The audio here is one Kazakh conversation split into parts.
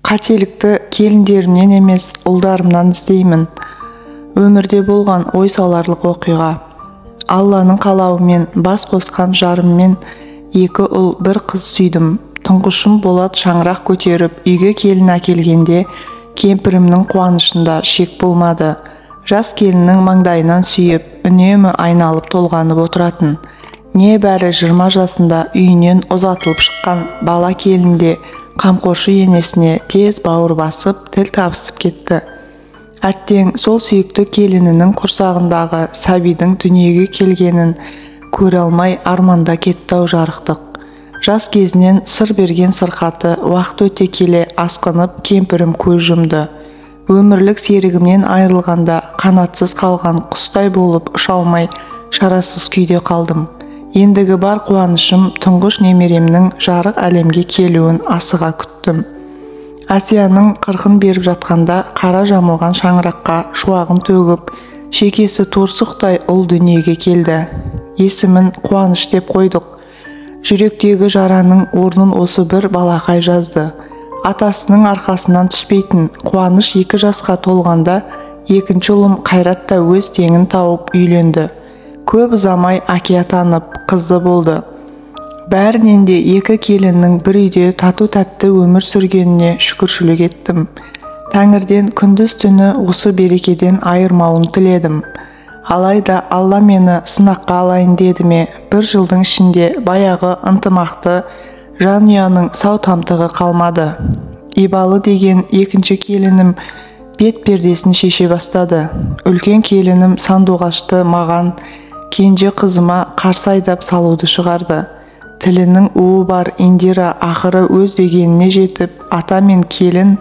Қателікті келіндерімнен емес, ұлдарымнан іздеймін. Өмірде болған ой саларлық оқиға. Алланың қалауымен бас қосқан жарыммен 2 ұл, 1 қыз сүйдім. Тұңғышым Болат шаңырақ көтеріп, үйге келін әкелгенде, кемпірімнің қуанышында шек болмады. Жас келіннің маңдайынан сүйіп, үнемі айналып толғанып отыратын. Небәрі 20 жасында үйінен ұзатылып шыққан бала келінде қамқоршы енесіне тез бауыр басып, тіл табысып кетті. Әттең сол сүйікті келінінің құрсағындағы сәбидің дүниеге келгенін көре алмай арманда кетті-ау жарықтық. Жас кезінен сыр берген сырқаты уақыт өте келе асқынып кемпірім көз жұмды. Өмірлік серігімнен айырылғанда қанатсыз қалған құстай болып ұша алмай шарасыз күйде қалдым. Ендігі бар қуанышым тұңғыш немеремнің жарық әлемге келуін асыға күттім. Асияның қырқын беріп жатқанда қара жамылған шаңыраққа шуағын төгіп, шекесі торсықтай ұл дүниеге келді. Есімін Қуаныш деп қойдық. Жүректегі жараның орнын осы бір балақай жазды. Атасының арқасынан түспейтін Қуаныш 2 жасқа толғанда, екінші ұлым Қайрат та өз теңін тауып үйленді. Көп ұзамай әке атанып, қызды болды. Бәрінен де 2 келіннің бір үйде тату-тәтті өмір сүргеніне шүкіршілік еттім. Тәңірден күндіз түні осы берекеден айырмауын тіледім. Алайда Алла мені сынаққа алайын деді ме, 1 жылдың ішінде баяғы ынтымақты жанұяның сау тамтығы қалмады. Ибалы деген екінші келінім бет пердесін шеше бастады. Үлкен келінім сандуғашты маған, кенже қызыма қарсы айдап салуды шығарды. Тілінің уы бар Индира ақыры өз дегеніне жетіп, ата мен келін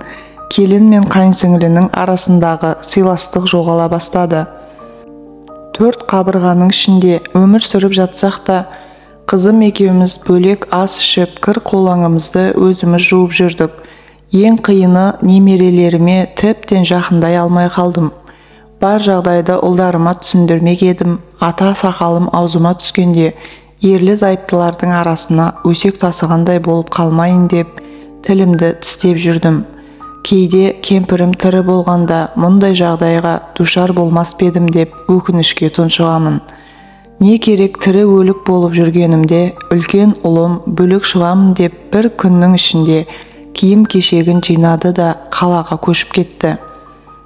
мен қайынсіңлінің арасындағы сыйластық жоғала бастады. 4 қабырғаның ішінде өмір сүріп жатсақ та, қызым екеуміз бөлек ас ішіп, кір қолаңымызды өзіміз жуып жүрдік. Ең қиыны немерелеріме тіптен жақындай алмай қалдым. Бар жағдайды ұлдарыма түсіндірмек едім. Ата сақалым аузыма түскенде, ерлі зайыптылардың арасына өсек тасығандай болып қалмайын деп, тілімді тістеп жүрдім. Кейде кемпірім тірі болғанда мұндай жағдайға душар болмас бедім деп өкінішке тұншығамын. Не керек тірі өлік болып жүргенімде, үлкен ұлым бөлек шығамын деп 1 күннің ішінде киім кешегін жинады да қалаға көшіп кетті.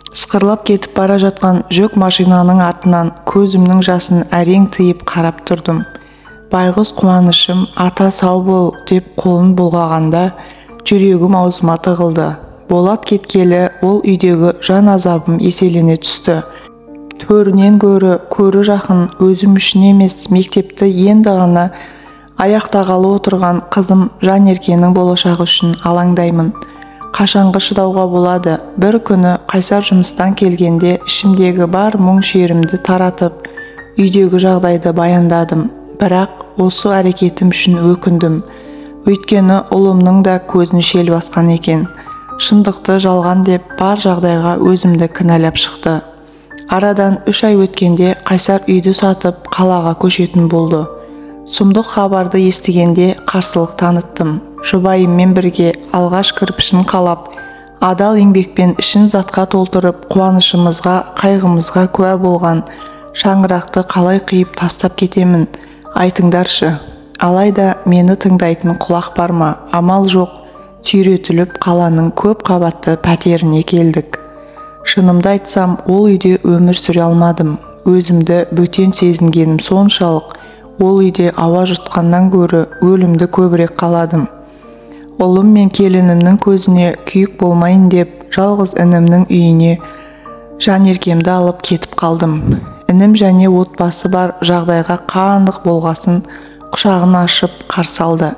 Сықырлап кетіп бара жатқан жүк машинаның артынан көзімнің жасын әрең тыйып қарап тұрдым. Байғұс Қуанышым ата сау бол деп қолын бұлғағанда, жүрегім аузыма тығылды. Болат кеткелі ол үйдегі жан азабым еселене түсті. Төрінен көрі жақын өзім үшін емес, мектепті енді ғана аяқтағалы отырған қызым Жанеркенің болашағы үшін алаңдаймын. Қашанғы шыдауға болады? Bir күні Қайсар жұмыстан келгенде ішімдегі бар мұң шерімді таратып, үйдегі жағдайды баяндадым. Бірақ осы әрекетім үшін өкіндім. Өйткені ұлымның да көзін шел басқан екен. Шындықты жалған деп бар жағдайға өзімді кінәлап шықты. Арадан 3 ай өткенде Қайсар үйді сатып қалаға көшетін болды. Сұмдық хабарды естігенде қарсылық таныттым. Жұбайыммен бірге алғаш кірпішін қалап, адал еңбекпен ішін затқа толтырып, қуанышымызға, қайғымызға куә болған шаңырақты қалай қиып тастап кетемін? Айтыңдаршы. Алайда мені тыңдайтын құлақ бар ма? Амал жоқ. Сүйретіліп қаланың көп қабатты пәтеріне келдік. Шынымды айтсам, ол үйде өмір сүре алмадым. Өзімді бөтен сезінгенім соншалық, ол үйде ауа жұтқаннан гөрі өлімді көбірек қаладым. Ұлым мен келінімнің көзіне күйік болмайын деп, жалғыз інімнің үйіне Жанеркемді алып кетіп қалдым. Інім және отбасы бар жағдайға қандық болғасын құшағын ашып қарсы алды.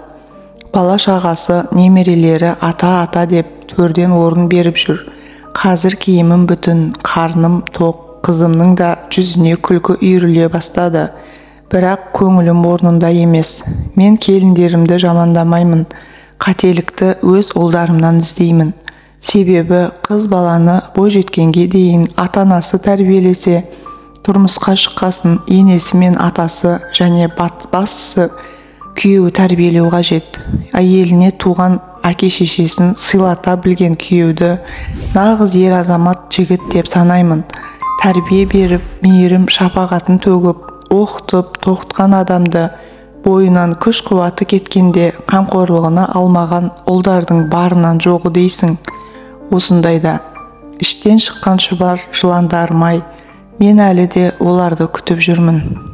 Бала шағасы, немерелері ата деп төрден орын беріп жүр. Қазір киімім бүтін, қарным тоқ, қызымның да жүзіне күлкі үйіріле бастады. Бірақ көңілім орнында емес. Мен келіндерімді жамандамаймын. Қателікті өз ұлдарымнан іздеймін. Себебі қыз баланы бойжеткенге дейін ата-анасы тәрбиелесе, тұрмысқа шыққасын енесі мен атасы және бастысы күйеуі тәрбиелеу қажет. Әйеліне туған әке-шешесін сыйлата білген күйеуді нағыз ер азамат жігіт деп санаймын. Тәрбие беріп, мейірім шапағатын төгіп, оқытып, тоқытқан адамды бойынан күш-қуаты кеткенде қамқорлығына алмаған ұлдардың барынан жоғы дейсің. Осындайда іштен шыққан шұбар жыландарым-ай, мен әлі де оларды күтіп жүрмін.